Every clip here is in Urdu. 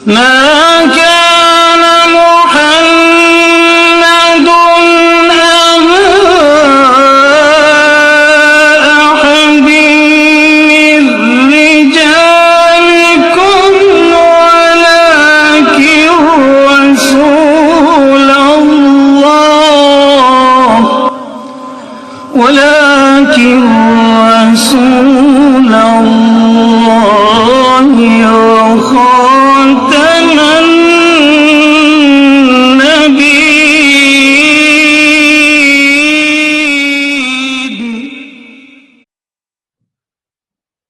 ما كان محمد أبا أحد من رجالكم ولكن رسول الله وخاتم النبيين۔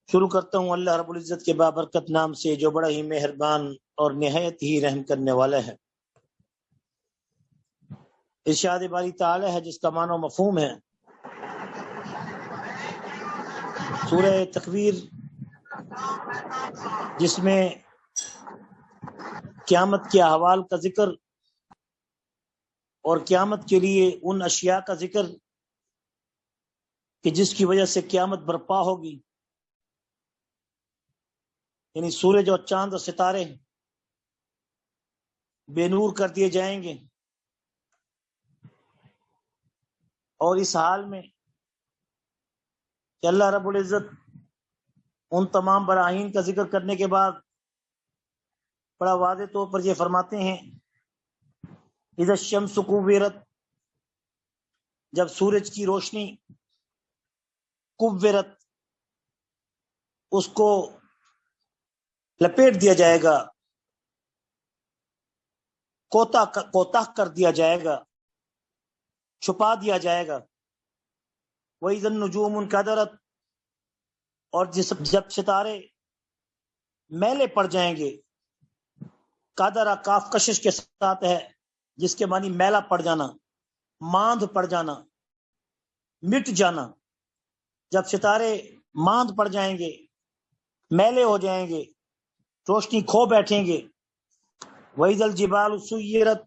شروع کرتا ہوں اللہ رب العزت کے بابرکت نام سے جو بڑا ہی مہربان اور نہایت ہی رحم کرنے والا ہے۔ ارشاد باری تعالی ہے جس کا معنی و مفہوم ہے سورہ تکویر، جس میں قیامت کے احوال کا ذکر اور قیامت کے لیے ان اشیاء کا ذکر کہ جس کی وجہ سے قیامت برپا ہوگی، یعنی سورج اور چاند اور ستارے بے نور کر دیے جائیں گے، اور اس حال میں کہ اللہ رب العزت ان تمام براہین کا ذکر کرنے کے بعد بڑا واضح طور پر یہ فرماتے ہیں اذا الشمس کورت، جب سورج کی روشنی کورت اس کو لپیٹ دیا جائے گا، کوتاہ کر دیا جائے گا، چھپا دیا جائے گا۔ وَإِذَا النُّجُومُ انْكَدَرَتْ، اور جب ستارے میلے پڑ جائیں گے، قدرہ کاف کشش کے ساتھ ہے جس کے معنی میلا پڑ جانا، ماندھ پڑ جانا، مٹ جانا۔ جب ستارے ماندھ پڑ جائیں گے، میلے ہو جائیں گے، روشنی کھو بیٹھیں گے۔ وَإِذَا الْجِبَالُ سُيِّرَتْ،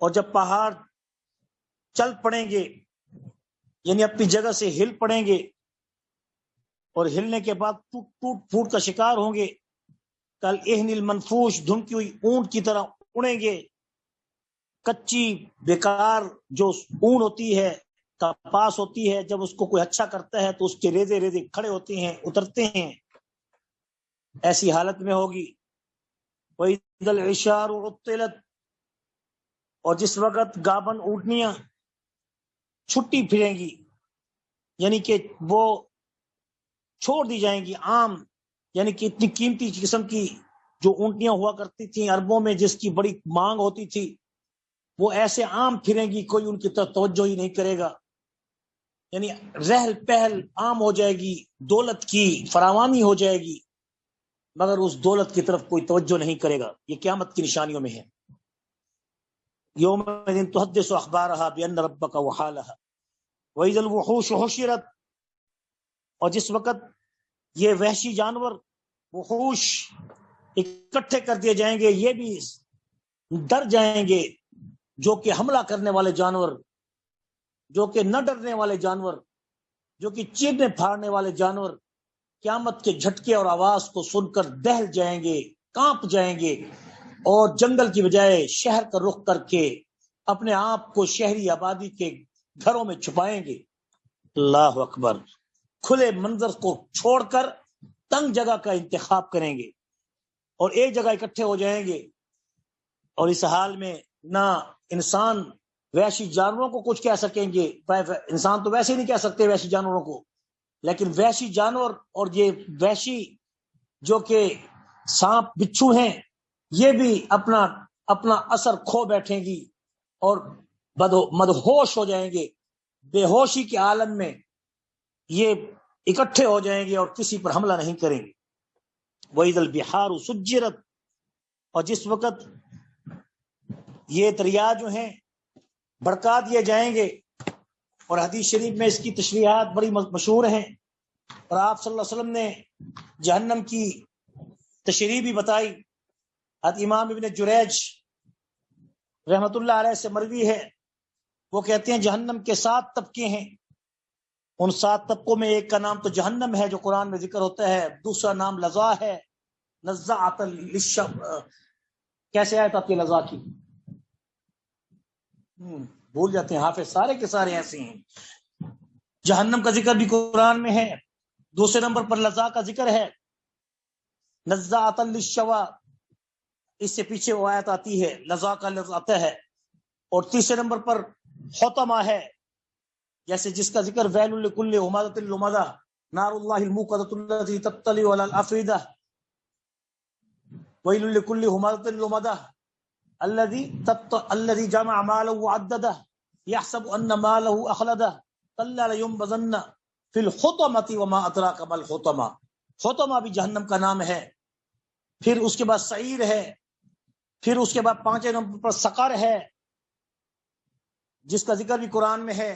اور جب پہاڑ چل پڑیں گے، یعنی اپنی جگہ سے ہل پڑیں گے، اور ہلنے کے بعد ٹوٹ پھوٹ کا شکار ہوں گے، کل اہن المنفوش، دھمکی ہوئی اونٹ کی طرح اڑیں گے۔ کچی بیکار جو اون ہوتی ہے، کپاس ہوتی ہے، جب اس کو کوئی اچھا کرتا ہے تو اس کے ریزے ریزے کھڑے ہوتے ہیں، اترتے ہیں، ایسی حالت میں ہوگی۔ وَإِذَا الْعِشَارُ عُطِّلَتْ، اور جس وقت گابن اونٹنیاں چھٹی پھریں گی، یعنی کہ وہ چھوڑ دی جائیں گی، عام یعنی کہ اتنی قیمتی قسم کی جو اونٹنیاں ہوا کرتی تھیں عربوں میں، جس کی بڑی مانگ ہوتی تھی، وہ ایسے عام پھریں گی، کوئی ان کی طرف توجہ ہی نہیں کرے گا، یعنی رہل پہل عام ہو جائے گی، دولت کی فراوانی ہو جائے گی، مگر اس دولت کی طرف کوئی توجہ نہیں کرے گا۔ یہ قیامت کی نشانیوں میں ہے۔ یومئذ تحدث اخبارها بان ربک وحالها واذا الوحوش حشرت، اور جس وقت یہ وحشی جانور وحوش اکٹھے کر دیے جائیں گے، یہ بھی ڈر جائیں گے، جو کہ حملہ کرنے والے جانور، جو کہ نہ ڈرنے والے جانور، جو کہ چیرنے پھاڑنے والے جانور قیامت کے جھٹکے اور آواز کو سن کر دہل جائیں گے، کانپ جائیں گے، اور جنگل کی بجائے شہر کا رخ کر کے اپنے آپ کو شہری آبادی کے گھروں میں چھپائیں گے۔ اللہ اکبر۔ کھلے منظر کو چھوڑ کر تنگ جگہ کا انتخاب کریں گے اور ایک جگہ اکٹھے ہو جائیں گے، اور اس حال میں نہ انسان وحشی جانوروں کو کچھ کہہ سکیں گے، انسان تو ویسے نہیں کہہ سکتے وحشی جانوروں کو، لیکن وحشی جانور اور یہ وحشی جو کہ سانپ بچھو ہیں، یہ بھی اپنا اثر کھو بیٹھیں گی اور مدہوش ہو جائیں گے، بے ہوشی کے عالم میں یہ اکٹھے ہو جائیں گے اور کسی پر حملہ نہیں کریں گے۔ وَإِذَا الْبِحَارُ سُجِّرَتْ، اور جس وقت یہ دریا جو ہیں بھڑکا دیے جائیں گے، اور حدیث شریف میں اس کی تشریحات بڑی مشہور ہیں، اور آپ صلی اللہ علیہ وسلم نے جہنم کی تشریح بھی بتائی۔ امام ابن جریج رحمت اللہ علیہ سے مروی ہے، وہ کہتے ہیں جہنم کے 7 طبقے ہیں، ان 7 طبقوں میں ایک کا نام تو جہنم ہے جو قرآن میں ذکر ہوتا ہے، دوسرا نام لظا ہے، نزاعۃ للشوا، کیسے آیت آتی ہے لظا کی؟ بھول جاتے ہیں حافظ، سارے کے سارے ایسے ہیں۔ جہنم کا ذکر بھی قرآن میں ہے، دوسرے نمبر پر لظا کا ذکر ہے، نزاعۃ للشوا، اس سے پیچھے وہ آیت آتی ہے لظا کا لفظ آتا ہے، اور تیسرے نمبر پر حطمہ ہے، جیسے جس کا ذکر ویل لکل ہمزۃ لمزہ نار اللہ الموقدۃ التي تطلع علی الافئدہ، ویل لکل ہمزۃ لمزہ الذي جمع ماله وعدده يحسب ان ماله اخلده كلا لينبذن في الحطمة وما ادراك ما الحطمة۔ حطمہ بھی جہنم کا نام ہے، پھر اس کے بعد سعیر ہے، پھر اس کے بعد پانچویں نمبر پر سقر ہے جس کا ذکر بھی قرآن میں ہے،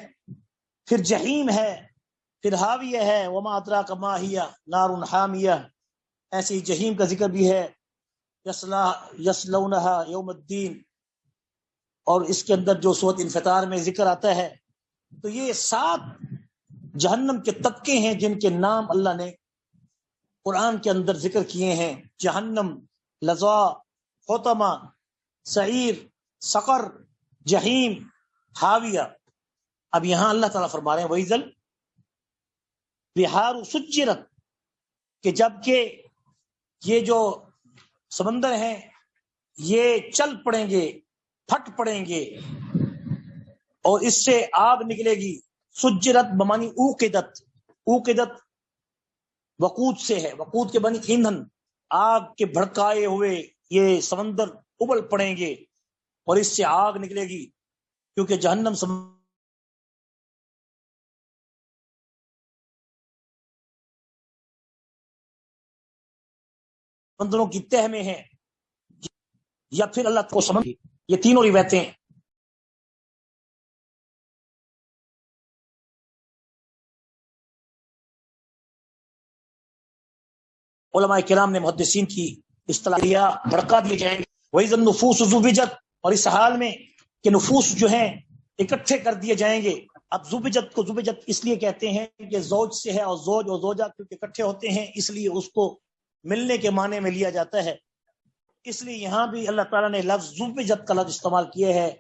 پھر جہیم ہے، پھر حاویہ ہے، وما ادراک ما ہی نار حامیہ، ایسے ہی جہیم کا ذکر بھی ہے، یصلونہا یوم الدین، اور اس کے اندر جو سورۃ انفطار میں ذکر آتا ہے۔ تو یہ 7 جہنم کے طبقے ہیں جن کے نام اللہ نے قرآن کے اندر ذکر کیے ہیں، جہنم، لظا، حطمہ، سعیر، سقر، جہیم، حاویہ۔ اب یہاں اللہ تعالیٰ فرما رہے ہیں وَإِذَا الْبِحَارُ سُجِّرَتْ، کہ جب کہ یہ جو سمندر ہیں یہ چل پڑیں گے، پھٹ پڑیں گے، اور اس سے آگ نکلے گی۔ سجرت بمانی اوقدت، اوقدت وقود سے ہے، وقود کے بنی ایندھن، آگ کے بھڑکائے ہوئے یہ سمندر ابل پڑیں گے اور اس سے آگ نکلے گی، کیونکہ جہنم سمندروں کی تہ میں ہے، یا پھر اللہ کو سمجھ، یہ تینوں روایتیں علماء کرام نے، محدثین کی اصطلاح بھڑکا دیے جائیں گے۔ وَإِذَا النُّفُوسُ زُوِّجَتْ، اور اس حال میں کہ نفوس جو ہیں اکٹھے کر دیے جائیں گے۔ اب زوبجت کو زوبجت اس لیے کہتے ہیں کہ زوج سے ہے، اور زوج اور زوجہ کیونکہ اکٹھے ہوتے ہیں اس لیے اس کو ملنے کے معنی میں لیا جاتا ہے۔ اس لیے یہاں بھی اللہ تعالیٰ نے لفظ زوبجت کا لفظ استعمال کیا ہے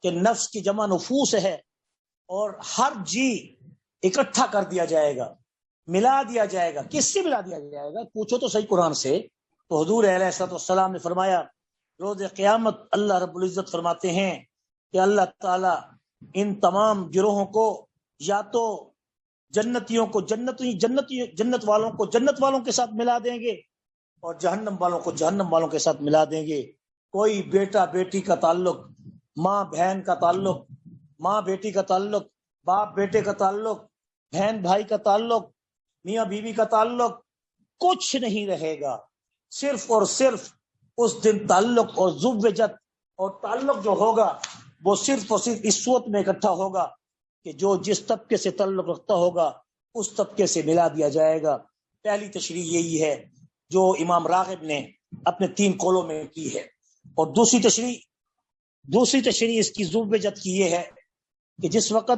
کہ نفس کی جمع نفوس ہے، اور ہر جی اکٹھا کر دیا جائے گا، ملا دیا جائے گا۔ کس سے ملا دیا جائے گا؟ پوچھو تو صحیح قرآن سے۔ تو حضور علیہ الصلوۃ والسلام نے فرمایا روز قیامت اللہ رب العزت فرماتے ہیں کہ اللہ تعالیٰ ان تمام گروہوں کو یا تو جنتیوں کو جنت والوں کو جنت والوں کے ساتھ ملا دیں گے، اور جہنم والوں کو جہنم والوں کے ساتھ ملا دیں گے۔ کوئی بیٹا بیٹی کا تعلق، ماں بہن کا تعلق، ماں بیٹی کا تعلق، باپ بیٹے کا تعلق، بہن بھائی کا تعلق، میاں بیوی کا تعلق، کچھ نہیں رہے گا۔ صرف اور صرف اس دن تعلق اور زوجت اور تعلق جو ہوگا وہ صرف اور صرف اس صورت میں اکٹھا ہوگا کہ جو جس طبقے سے تعلق رکھتا ہوگا اس طبقے سے ملا دیا جائے گا۔ پہلی تشریح یہی ہے جو امام راغب نے اپنے 3 قولوں میں کی ہے، اور دوسری تشریح اس کی زوجت کی یہ ہے کہ جس وقت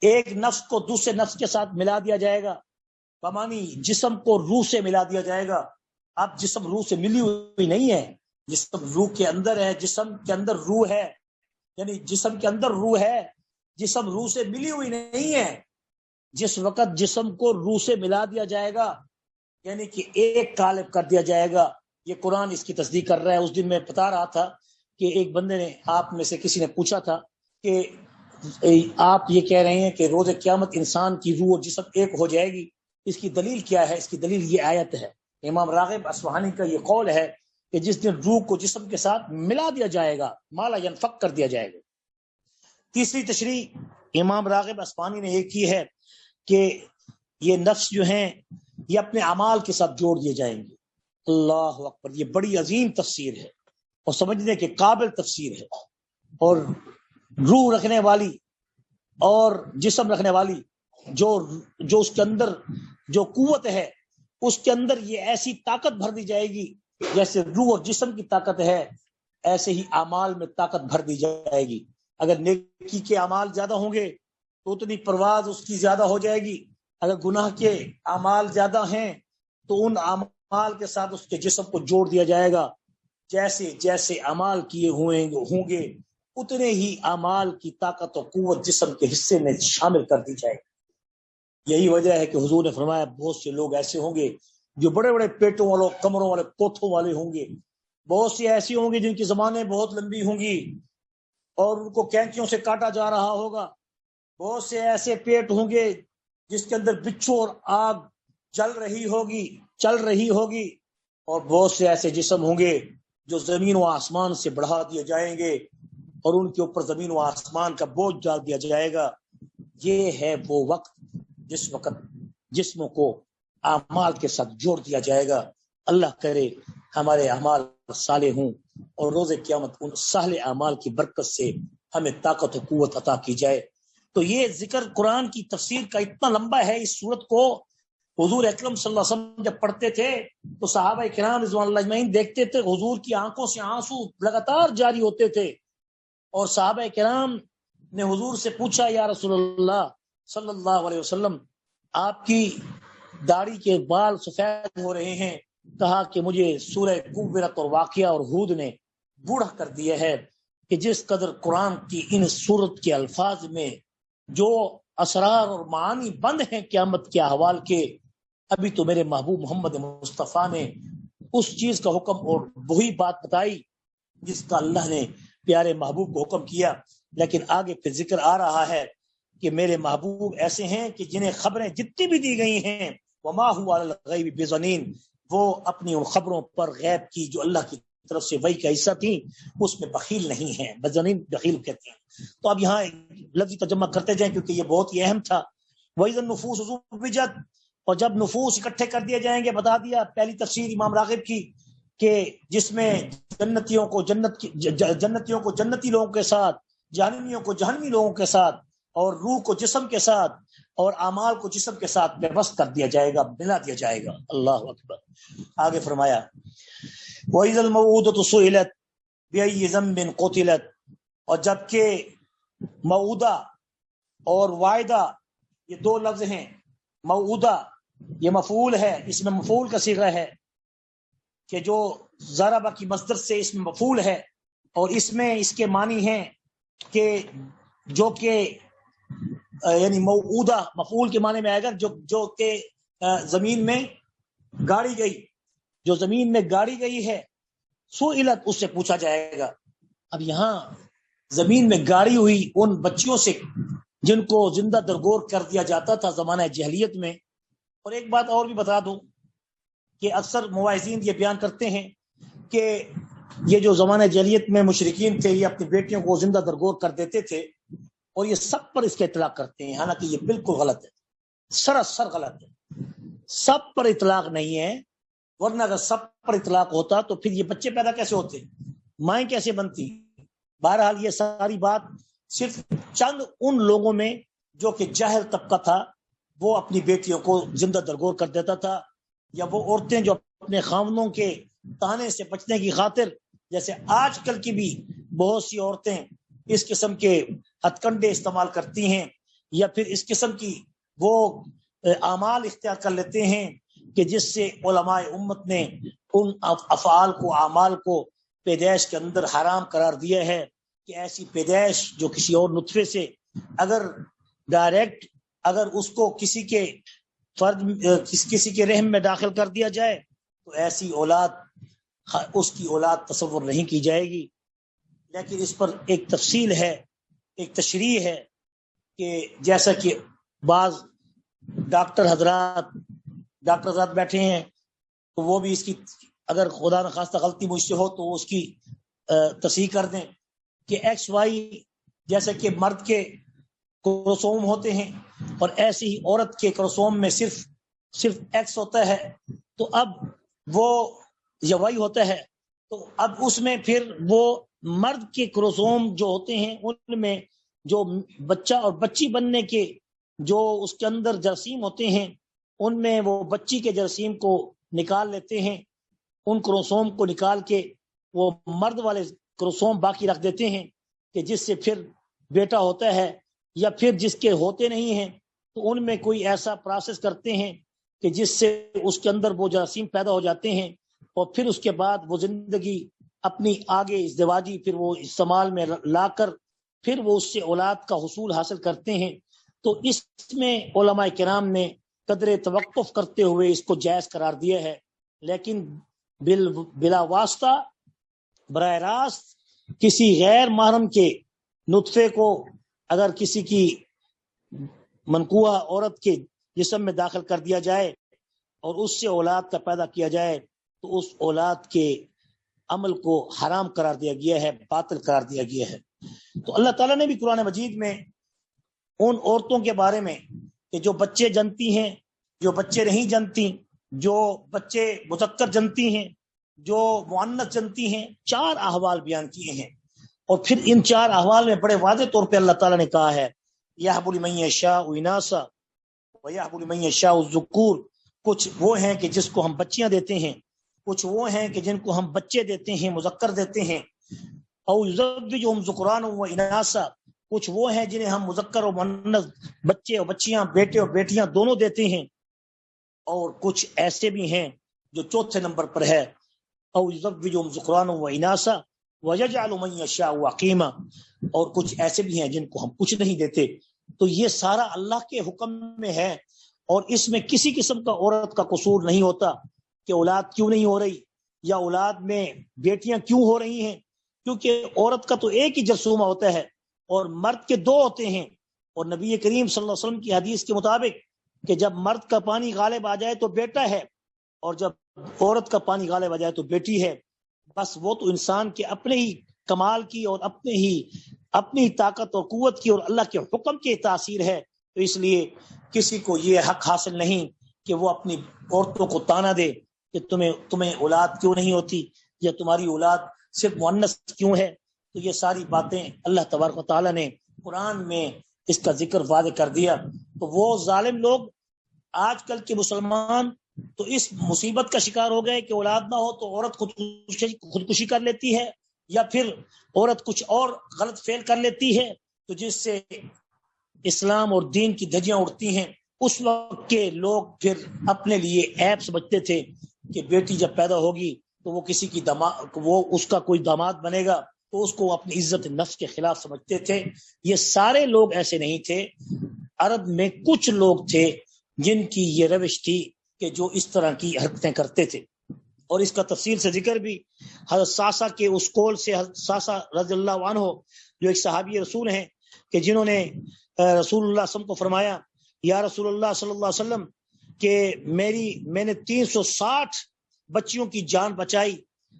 ایک نفس کو دوسرے نفس کے ساتھ ملا دیا جائے گا، بمانی جسم کو روح سے ملا دیا جائے گا۔ اب جسم روح سے ملی ہوئی نہیں ہے، جسم روح کے اندر ہے، جسم کے اندر روح ہے، یعنی جسم کے اندر روح ہے، جسم روح سے ملی ہوئی نہیں ہے۔ جس وقت جسم کو روح سے ملا دیا جائے گا یعنی کہ ایک قالب کر دیا جائے گا، یہ قرآن اس کی تصدیق کر رہا ہے۔ اس دن میں بتا رہا تھا کہ ایک بندے نے، آپ میں سے کسی نے پوچھا تھا کہ آپ یہ کہہ رہے ہیں کہ روز قیامت انسان کی روح اور جسم ایک ہو جائے گی، اس کی دلیل کیا ہے؟ اس کی دلیل یہ آیت ہے۔ امام راغب اصفہانی کا یہ قول ہے کہ جس دن روح کو جسم کے ساتھ ملا دیا جائے گا، مالا ینفق کر دیا جائے گا۔ تیسری تشریح امام راغب اصفہانی نے یہ کی ہے کہ یہ نفس جو ہیں یہ اپنے اعمال کے ساتھ جوڑ دیے جائیں گے۔ اللہ اکبر، یہ بڑی عظیم تفسیر ہے اور سمجھنے کے قابل تفسیر ہے، اور روح رکھنے والی اور جسم رکھنے والی جو اس کے اندر جو قوت ہے، اس کے اندر یہ ایسی طاقت بھر دی جائے گی جیسے روح اور جسم کی طاقت ہے، ایسے ہی اعمال میں طاقت بھر دی جائے گی۔ اگر نیکی کے اعمال زیادہ ہوں گے تو اتنی پرواز اس کی زیادہ ہو جائے گی، اگر گناہ کے اعمال زیادہ ہیں تو ان اعمال کے ساتھ اس کے جسم کو جوڑ دیا جائے گا. جیسے جیسے اعمال کیے ہوں گے اتنے ہی اعمال کی طاقت و قوت جسم کے حصے میں شامل کر دی جائے گی. یہی وجہ ہے کہ حضور نے فرمایا بہت سے لوگ ایسے ہوں گے جو بڑے بڑے پیٹوں والوں کمروں والے کوٹھوں والے ہوں گے. بہت سے ایسے ہوں گے جن کی زبانیں بہت لمبی ہوں گی اور ان کو کینچیوں سے کاٹا جا رہا ہوگا. بہت سے ایسے پیٹ ہوں گے جس کے اندر بچھو اور آگ چل رہی ہوگی. اور بہت سے ایسے جسم ہوں گے جو زمین و آسمان سے بڑھا دیے جائیں گے اور ان کے اوپر زمین و آسمان کا بوجھ ڈال دیا جائے گا. یہ ہے وہ وقت جس وقت جسموں کو اعمال کے ساتھ جوڑ دیا جائے گا. اللہ کرے ہمارے اعمال صالح ہوں اور روز قیامت ان صالح اعمال کی برکت سے ہمیں طاقت و قوت عطا کی جائے. تو یہ ذکر قرآن کی تفسیر کا اتنا لمبا ہے. اس صورت کو حضور اکرم صلی اللہ علیہ وسلم جب پڑھتے تھے تو صحابہ کرام رضوان اللہ اجمعین دیکھتے تھے حضور کی آنکھوں سے آنسو لگاتار جاری ہوتے تھے. اور صحابہ کرام نے حضور سے پوچھا یا رسول اللہ صلی اللہ علیہ وسلم آپ کی داڑھی کے بال سفید ہو رہے ہیں. کہا کہ مجھے سورہ کبرت اور واقعہ اور ہود نے بوڑھا کر دیا ہے کہ جس قدر قرآن کی ان سورت کے الفاظ میں جو اسرار اور معانی بند ہیں قیامت کے احوال کے، ابھی تو میرے محبوب محمد مصطفیٰ نے اس چیز کا حکم اور وہی بات بتائی جس کا اللہ نے پیارے محبوب کو حکم کیا. لیکن آگے پھر ذکر آ رہا ہے کہ میرے محبوب ایسے ہیں کہ جنہیں خبریں جتنی بھی دی گئی ہیں وما هو علی الغیب بضنین، وہ اپنی ان خبروں پر غیب کی جو اللہ کی طرف سے وحی کا حصہ تھی اس میں بخیل نہیں ہیں. بضنین بخیل کہتے ہیں. تو اب یہاں لفظی ترجمہ کرتے جائیں کیونکہ یہ بہت ہی اہم تھا. وَإِذَا النُّفُوسُ زُوِّجَتْ، اور جب نفوس اکٹھے کر دیے جائیں گے. بتا دیا پہلی تفسیر امام راغب کی کہ جس میں جنتیوں کو جنتی لوگوں کے ساتھ، جہنمیوں کو جہنمی لوگوں کے ساتھ، اور روح کو جسم کے ساتھ اور اعمال کو جسم کے ساتھ پیوست کر دیا جائے گا، ملا دیا جائے گا. اللہ اکبر. آگے فرمایا وَإِذَا الْمَوْءُودَةُ سُئِلَتْ بِأَيِّ ذَنبٍ قُتِلَتْ، اور جبکہ موعودہ اور وعدہ یہ دو لفظ ہیں. موعودہ یہ مفعول ہے، اس میں مفعول کا صیغہ ہے کہ جو ضربہ کی مصدر سے اس میں مفعول ہے، اور اس میں اس کے معنی ہیں کہ جو کہ یعنی موعودہ مفعول کے معنی میں آئے گا جو کہ زمین میں گاڑی گئی، جو زمین میں گاڑی گئی ہے. سئلت، اس سے پوچھا جائے گا. اب یہاں زمین میں گاڑی ہوئی ان بچیوں سے جن کو زندہ درگور کر دیا جاتا تھا زمانہ جہلیت میں. اور ایک بات اور بھی بتا دوں کہ اکثر مواعظین یہ بیان کرتے ہیں کہ یہ جو زمانہ جہلیت میں مشرکین تھے یہ اپنی بیٹیوں کو زندہ درگور کر دیتے تھے اور یہ سب پر اس کا اطلاق کرتے ہیں. حالانکہ یہ بالکل غلط ہے، سراسر غلط ہے. سب پر اطلاق نہیں ہے، ورنہ اگر سب پر اطلاق ہوتا تو پھر یہ بچے پیدا کیسے ہوتے، مائیں کیسے بنتی. بہرحال یہ ساری بات صرف چند ان لوگوں میں جو کہ جاہل طبقہ تھا وہ اپنی بیٹیوں کو زندہ درگور کر دیتا تھا، یا وہ عورتیں جو اپنے خاوندوں کے تانے سے بچنے کی خاطر، جیسے آج کل کی بھی بہت سی عورتیں اس قسم کے ہتھ کنڈے استعمال کرتی ہیں یا پھر اس قسم کی وہ اعمال اختیار کر لیتے ہیں کہ جس سے علماء امت نے ان افعال کو، اعمال کو پیدائش کے اندر حرام قرار دیا ہے کہ ایسی پیدائش جو کسی اور نطفے سے اگر ڈائریکٹ اگر اس کو کسی کے کسی کے رحم میں داخل کر دیا جائے تو ایسی اولاد، اس کی اولاد تصور نہیں کی جائے گی. لیکن اس پر ایک تفصیل ہے، ایک تشریح ہے کہ جیسا کہ بعض ڈاکٹر حضرات بیٹھے ہیں تو وہ بھی اس کی اگر خدا نخواستہ غلطی مجھ سے ہو تو اس کی تصحیح کر دیں کہ ایکس وائی جیسے کہ مرد کے کروموسوم ہوتے ہیں اور ایسے ہی عورت کے کروموسوم میں صرف ایکس ہوتا ہے، تو اب وہ یا وائی ہوتا ہے، تو اب اس میں پھر وہ مرد کے کروموسوم جو ہوتے ہیں ان میں جو بچہ اور بچی بننے کے جو اس کے اندر جراثیم ہوتے ہیں ان میں وہ بچی کے جراثیم کو نکال لیتے ہیں، ان کروموسوم کو نکال کے وہ مرد والے کروموسوم باقی رکھ دیتے ہیں کہ جس سے پھر بیٹا ہوتا ہے، یا پھر جس کے ہوتے نہیں ہیں تو ان میں کوئی ایسا پروسیس کرتے ہیں کہ جس سے اس کے اندر وہ جراثیم پیدا ہو جاتے ہیں اور پھر اس کے بعد وہ زندگی اپنی آگے ازدواجی پھر وہ استعمال میں لا کر پھر وہ اس سے اولاد کا حصول حاصل کرتے ہیں. تو اس میں علماء کرام نے قدر توقف کرتے ہوئے اس کو جائز قرار دیا ہے. لیکن بلا واسطہ براہ راست کسی غیر محرم کے نطفے کو اگر کسی کی منقوہ عورت کے جسم میں داخل کر دیا جائے اور اس سے اولاد کا پیدا کیا جائے تو اس اولاد کے عمل کو حرام قرار دیا گیا ہے، باطل قرار دیا گیا ہے. تو اللہ تعالیٰ نے بھی قرآن مجید میں ان عورتوں کے بارے میں کہ جو بچے جنتی ہیں، جو بچے نہیں جنتی، جو بچے مذکر جنتی ہیں، جو مؤنث جنتی ہیں، 4 احوال بیان کیے ہیں. اور پھر ان 4 احوال میں بڑے واضح طور پہ اللہ تعالیٰ نے کہا ہے یَهْبُ لِمَن يَشَاءُ إِنَاثًا وَيَهْبُ لِمَن يَشَاءُ الذُّكُورَ. کچھ وہ ہیں کہ جس کو ہم بچیاں دیتے ہیں، کچھ وہ ہیں کہ جن کو ہم بچے دیتے ہیں، مذکر دیتے ہیں. او یزوجہم ذکرانا و اناثا، کچھ وہ ہیں جنہیں ہم مذکر و مؤنث بچے اور بچیاں، بیٹے اور بیٹیاں دونوں دیتے ہیں. اور کچھ ایسے بھی ہیں جو چوتھے نمبر پر ہے او یزوجہم ذکرانا و اناثا ویجعل من یشاء عقیما، اور کچھ ایسے بھی ہیں جن کو ہم کچھ نہیں دیتے. تو یہ سارا اللہ کے حکم میں ہے اور اس میں کسی قسم کا عورت کا قصور نہیں ہوتا کہ اولاد کیوں نہیں ہو رہی یا اولاد میں بیٹیاں کیوں ہو رہی ہیں، کیونکہ عورت کا تو ایک ہی جرثومہ ہوتا ہے اور مرد کے 2 ہوتے ہیں. اور نبی کریم صلی اللہ علیہ وسلم کی حدیث کے مطابق کہ جب مرد کا پانی غالب آ جائے تو بیٹا ہے اور جب عورت کا پانی غالب آ جائے تو بیٹی ہے. بس وہ تو انسان کے اپنے ہی کمال کی اور اپنی طاقت اور قوت کی اور اللہ کے حکم کی تاثیر ہے. تو اس لیے کسی کو یہ حق حاصل نہیں کہ وہ اپنی عورتوں کو تانا دے کہ تمہیں اولاد کیوں نہیں ہوتی یا تمہاری اولاد صرف مؤنث کیوں ہے. تو یہ ساری باتیں اللہ تبارک و تعالیٰ نے قرآن میں اس کا ذکر واضح کر دیا. تو وہ ظالم لوگ آج کل کے مسلمان تو اس مصیبت کا شکار ہو گئے کہ اولاد نہ ہو تو عورت خودکشی کر لیتی ہے یا پھر عورت کچھ اور غلط فعل کر لیتی ہے، تو جس سے اسلام اور دین کی دھجیاں اڑتی ہیں. اس وقت کے لوگ پھر اپنے لیے عیب سمجھتے تھے کہ بیٹی جب پیدا ہوگی تو وہ کسی کی وہ اس کا کوئی داماد بنے گا تو اس کو اپنی عزت نفس کے خلاف سمجھتے تھے. یہ سارے لوگ ایسے نہیں تھے. عرب میں کچھ لوگ تھے جن کی یہ روش تھی کہ جو اس طرح کی حرکتیں کرتے تھے. اور اس کا تفصیل سے ذکر بھی حضرت ساسا کے اس قول سے، حضرت ساسا رضی اللہ عنہ جو ایک صحابی رسول ہیں کہ جنہوں نے رسول اللہ صلی اللہ علیہ وسلم کو فرمایا یا رسول اللہ صلی اللہ علیہ وسلم کہ میں نے 360 بچیوں کی جان بچائی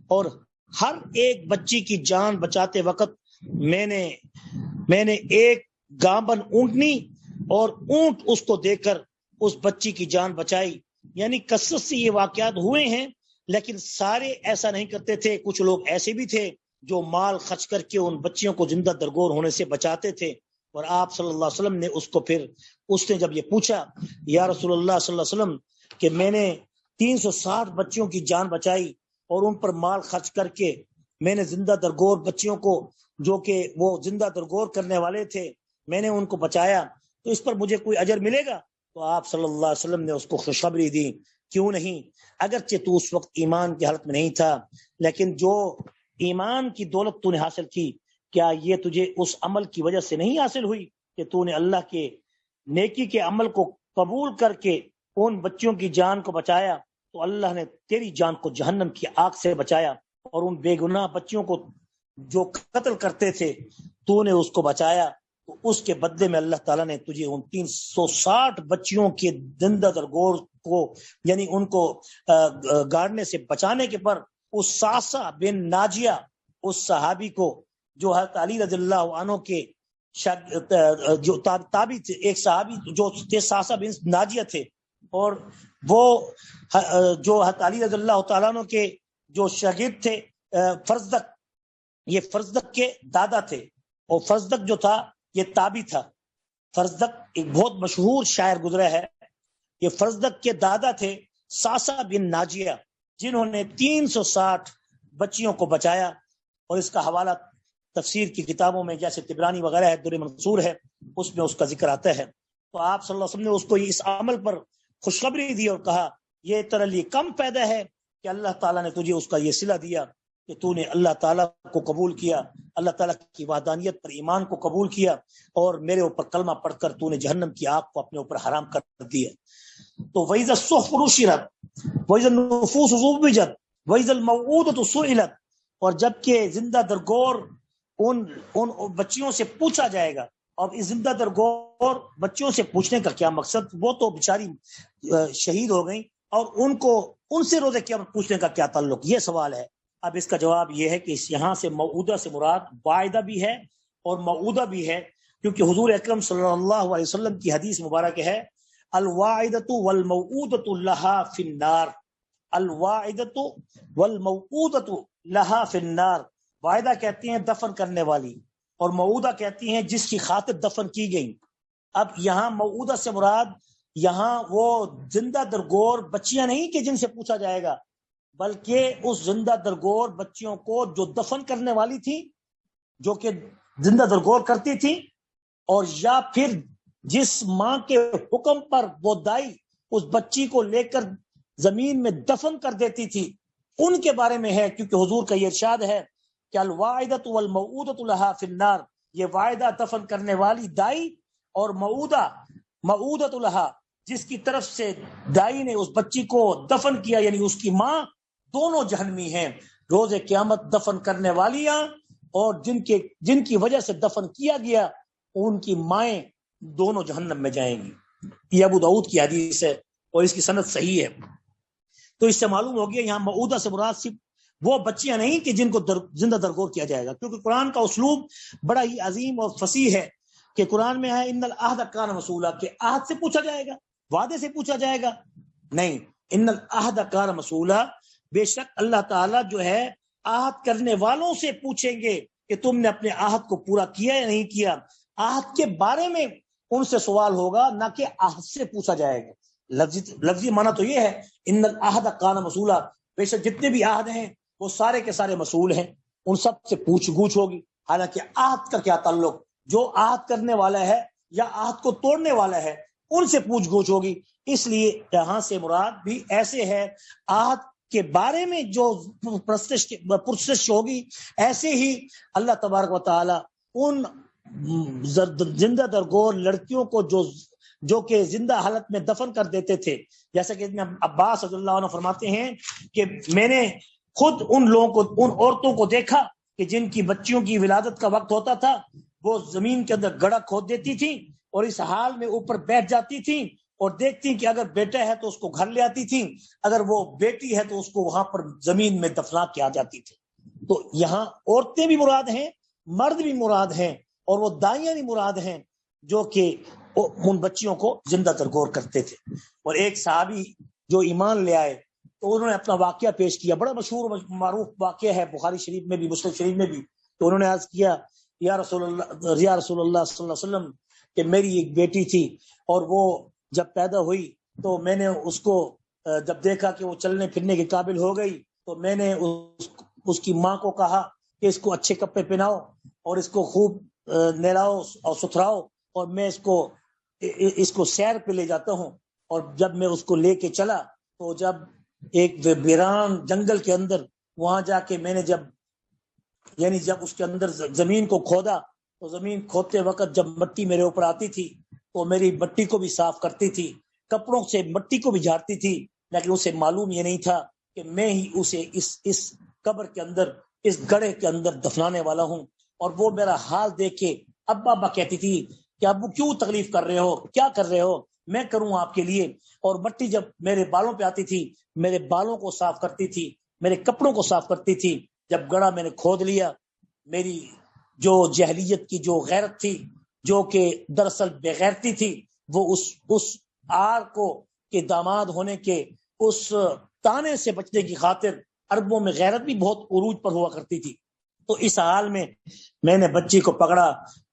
اور ہر ایک بچی کی جان بچاتے وقت میں نے ایک گامبن اونٹنی اور اونٹ اس کو دے کر اس بچی کی جان بچائی. یعنی کثرت سے یہ واقعات ہوئے ہیں لیکن سارے ایسا نہیں کرتے تھے. کچھ لوگ ایسے بھی تھے جو مال خرچ کر کے ان بچیوں کو زندہ درگور ہونے سے بچاتے تھے. اور آپ صلی اللہ علیہ وسلم نے اس نے جب یہ پوچھا یا رسول اللہ صلی اللہ علیہ وسلم کہ میں نے 360 بچیوں کی جان بچائی اور ان پر مال خرچ کر کے میں نے زندہ درگور بچیوں کو جو کہ وہ زندہ درگور کرنے والے تھے میں نے ان کو بچایا تو اس پر مجھے کوئی اجر ملے گا؟ تو آپ صلی اللہ علیہ وسلم نے اس کو خوشخبری دی، کیوں نہیں، اگرچہ تو اس وقت ایمان کی حالت میں نہیں تھا لیکن جو ایمان کی دولت تو نے حاصل کی، کیا یہ تجھے اس عمل کی وجہ سے نہیں حاصل ہوئی کہ تو نے اللہ کے نیکی کے عمل کو قبول کر کے ان بچیوں کی جان کو بچایا تو اللہ نے تیری جان کو جہنم کی آگ سے بچایا اور ان بے گناہ بچیوں کو جو قتل کرتے تھے تو نے اس کو بچایا. تو اس کے بدلے میں اللہ تعالیٰ نے تجھے ان 360 بچیوں کے زندہ درگور کو یعنی ان کو گاڑنے سے بچانے کے پر اس ساسا بن ناجیہ اس صحابی کو جو حضرت علی رضی اللہ عنہ کے جو تابعی تھے، ایک صحابی جو تھے ساسا بن ناجیہ تھے اور وہ جو حضرت علی رضی اللہ تعالیٰ عنہ کے جو شاگرد تھے فرزدق، یہ فرزدق کے دادا تھے اور فرزدق جو تھا یہ تابعی تھا. فرزدق ایک بہت مشہور شاعر گزرا ہے. یہ فرزدق کے دادا تھے ساسا بن ناجیہ جنہوں نے 360 بچیوں کو بچایا اور اس کا حوالہ تفسیر کی کتابوں میں جیسے طبرانی وغیرہ ہے، در منصور ہے، اس میں اس کا ذکر آتا ہے. تو آپ صلی اللہ علیہ وسلم نے اس کو اس عمل پر خوشخبری دی اور کہا یہ تیرے لیے کم پیدا ہے کہ اللہ تعالیٰ نے تجھے اس کا یہ صلہ دیا کہ تو نے اللہ تعالیٰ کو قبول کیا، اللہ تعالیٰ کی وحدانیت پر ایمان کو قبول کیا، اور میرے اوپر کلمہ پڑھ کر تو نے جہنم کی آگ کو اپنے اوپر حرام کر دیا۔ تو وَإِذَا الصُّحُفُ نُشِرَتْ وَإِذَا النُّفُوسُ زُوِّجَتْ وَإِذَا الْمَوْءُودَةُ سُئِلَتْ، اور جب کہ زندہ درگور ان بچیوں سے پوچھا جائے گا۔ اب اس زندہ درگور بچیوں سے پوچھنے کا کیا مقصد؟ وہ تو بیچاری شہید ہو گئیں، اور ان سے روز قیامت پوچھنے کا کیا تعلق؟ یہ سوال ہے۔ اب اس کا جواب یہ ہے کہ یہاں سے موعودہ سے مراد واعدہ بھی ہے اور موعودہ بھی ہے، کیونکہ حضور اکرم صلی اللہ علیہ وسلم کی حدیث مبارک ہے الواعدۃ والموعودۃ لہا فی النار، الواعدۃ والموعودۃ لہا فی النار، واعدہ کہتے ہیں دفن کرنے والی، اور موعودہ کہتی ہیں جس کی خاطر دفن کی گئی۔ اب یہاں موعودہ سے مراد یہاں وہ زندہ درگور بچیاں نہیں کہ جن سے پوچھا جائے گا، بلکہ اس زندہ درگور بچیوں کو جو دفن کرنے والی تھی، جو کہ زندہ درگور کرتی تھی، اور یا پھر جس ماں کے حکم پر وہ دائی اس بچی کو لے کر زمین میں دفن کر دیتی تھی، ان کے بارے میں ہے، کیونکہ حضور کا یہ ارشاد ہے کہ الواعدۃ والموعودۃ لہا فی النار، یہ واعدہ دفن کرنے والی دائی اور موعودۃ لہا جس کی طرف سے دائی نے اس بچی کو دفن کیا یعنی اس کی ماں، دونوں جہنمی ہیں۔ روز قیامت دفن کرنے والیاں اور جن کی وجہ سے دفن کیا گیا ان کی مائیں دونوں جہنم میں جائیں گی۔ یہ ابو داؤد کی حدیث ہے اور اس کی سند صحیح ہے۔ تو اس سے معلوم ہو گیا یہاں موعودہ سے مراد صرف وہ بچیاں نہیں کہ جن کو زندہ درگور کیا جائے گا، کیونکہ قرآن کا اسلوب بڑا ہی عظیم اور فصیح ہے کہ قرآن میں ہے ان العہد کان مسئولا، کہ عہد سے پوچھا جائے گا، وعدے سے پوچھا جائے گا، نہیں، ان العہد کان مسئولا، بے شک اللہ تعالیٰ جو ہے عہد کرنے والوں سے پوچھیں گے کہ تم نے اپنے عہد کو پورا کیا یا نہیں کیا۔ عہد کے بارے میں ان سے سوال ہوگا، نہ کہ عہد سے پوچھا جائے گا۔ لفظی معنی تو یہ ہے ان العہد کان مسئولا، بے شک جتنے بھی عہد ہیں وہ سارے کے سارے مسئول ہیں، ان سب سے پوچھ گچھ ہوگی۔ حالانکہ عہد کا کیا تعلق؟ جو عہد کرنے والا ہے یا عہد کو توڑنے والا ہے ان سے پوچھ گچھ ہوگی، اس لیے یہاں سے مراد بھی ایسے ہے عہد کے بارے میں جو پرسش ہوگی، ایسے ہی اللہ تبارک و تعالی ان زندہ درگور لڑکیوں کو جو کہ زندہ حالت میں دفن کر دیتے تھے، جیسا کہ ابن عباس رضی اللہ عنہ فرماتے ہیں کہ میں نے خود ان عورتوں کو دیکھا کہ جن کی بچیوں کی ولادت کا وقت ہوتا تھا وہ زمین کے اندر گڑھا کھود دیتی تھی اور اس حال میں اوپر بیٹھ جاتی تھی اور دیکھتی کہ اگر بیٹا ہے تو اس کو گھر لے آتی تھی، اگر وہ بیٹی ہے تو اس کو وہاں پر زمین میں دفنا کے آ جاتی تھی۔ تو یہاں عورتیں بھی مراد ہیں، مرد بھی مراد ہیں، اور وہ دائیاں بھی مراد ہیں جو کہ ان بچیوں کو زندہ درگور کرتے تھے۔ اور ایک صحابی جو ایمان لے آئے تو انہوں نے اپنا واقعہ پیش کیا، بڑا مشہور معروف واقعہ ہے بخاری شریف میں بھی مسلم شریف میں بھی۔ تو انہوں نے عرض کیا یا رسول اللہ صلی اللہ علیہ وسلم کہ میری ایک بیٹی تھی اور وہ جب پیدا ہوئی تو میں نے اس کو جب دیکھا کہ وہ چلنے پھرنے کے قابل ہو گئی تو میں نے اس کی ماں کو کہا کہ اس کو اچھے کپڑے پہناؤ اور اس کو خوب نہلاؤ اور ستھراؤ، اور میں اس کو سیر پہ لے جاتا ہوں۔ اور جب میں اس کو لے کے چلا تو جب ایک ویران جنگل کے اندر وہاں جا کے میں نے جب اس کے اندر زمین کو کھودا تو زمین کھودتے وقت جب مٹی میرے اوپر آتی تھی تو میری مٹی کو بھی صاف کرتی تھی، کپڑوں سے مٹی کو بھی جھاڑتی تھی، لیکن اسے معلوم یہ نہیں تھا کہ میں ہی اسے اس قبر کے اندر، اس گڑھے کے اندر دفنانے والا ہوں۔ اور وہ میرا حال دیکھ کے ابا کہتی تھی کہ ابو کیوں تکلیف کر رہے ہو، کیا کر رہے ہو، میں کروں آپ کے لیے۔ اور مٹی جب میرے بالوں پہ آتی تھی میرے بالوں کو صاف کرتی تھی، میرے کپڑوں کو صاف کرتی تھی۔ جب گڑھا میں نے کھود لیا، میری جو جہلیت کی جو غیرت تھی، جو کہ دراصل بےغیرتی تھی، وہ اس آر کو کے داماد ہونے کے اس تانے سے بچنے کی خاطر عربوں میں غیرت بھی بہت عروج پر ہوا کرتی تھی۔ تو اس حال میں نے بچی کو پکڑا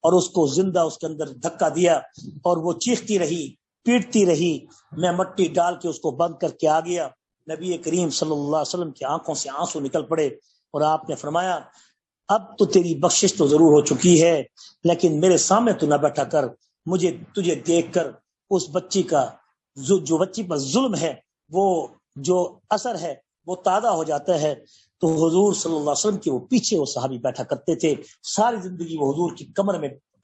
اور اس کو زندہ اس کے اندر دھکا دیا اور وہ چیختی رہی، پیٹتی رہی۔ میں مٹی ڈال کے اس کو بند کر کے آ گیا۔ نبی کریم صلی اللہ علیہ وسلم کی آنکھوں سے آنسو نکل پڑے اور آپ نے فرمایا اب تو تیری بخشش تو ضرور ہو چکی ہے، لیکن میرے سامنے تو نہ بیٹھا کر، مجھے تجھے دیکھ کر اس بچی کا جو بچی پر ظلم ہے وہ جو اثر ہے وہ تازہ ہو جاتا ہے. تو حضور صلی اللہ علیہ وسلم کے وہ پیچھے وہ صحابی بیٹھا کرتے تھے. ساری زندگی وہ حضور کی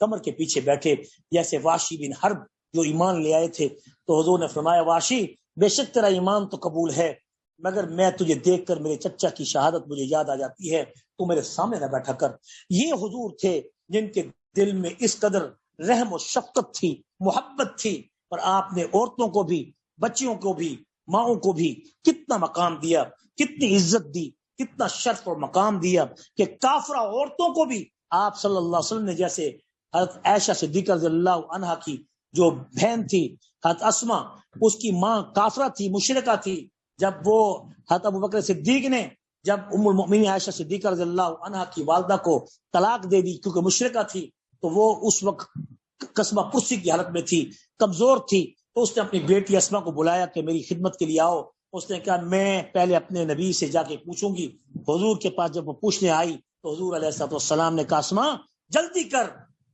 کمر کے پیچھے بیٹھے، جیسے واشی بن حرب جو ایمان لے آئے تھے. تو حضور نے فرمایا واشی بے شک تیرا ایمان تو قبول ہے، مگر میں تجھے دیکھ کر میرے چچا کی شہادت مجھے یاد آ جاتی ہے، تو میرے سامنے نہ بیٹھا کر. یہ حضور تھے جن کے دل میں اس قدر رحم و شفقت تھی، محبت تھی. اور آپ نے عورتوں کو بھی، بچیوں کو بھی، ماؤں کو بھی کتنا مقام دیا، کتنی عزت دی، کتنا شرف اور مقام دیا کہ کافرہ عورتوں کو بھی آپ صلی اللہ علیہ وسلم نے، جیسے حضرت عائشہ صدیقہ رضی اللہ عنہا کی جو بہن تھی حضرت اسما، اس کی ماں کافرہ تھی، مشرکہ تھی. جب وہ حضرت ابوبکر صدیق نے جب ام المؤمنین عائشہ صدیقہ رضی اللہ عنہا کی والدہ کو طلاق دے دی کیونکہ مشرکہ تھی، تو وہ اس وقت قصبہ پرسی کی حالت میں تھی، کمزور تھی. تو اس نے اپنی بیٹی اسما کو بلایا کہ میری خدمت کے لیے آؤ. اس نے کہا میں پہلے اپنے نبی سے جا کے پوچھوں گی. حضور کے پاس جب وہ پوچھنے آئی تو حضور علیہ الصلوۃ والسلام نے کہا اسما جلدی کر،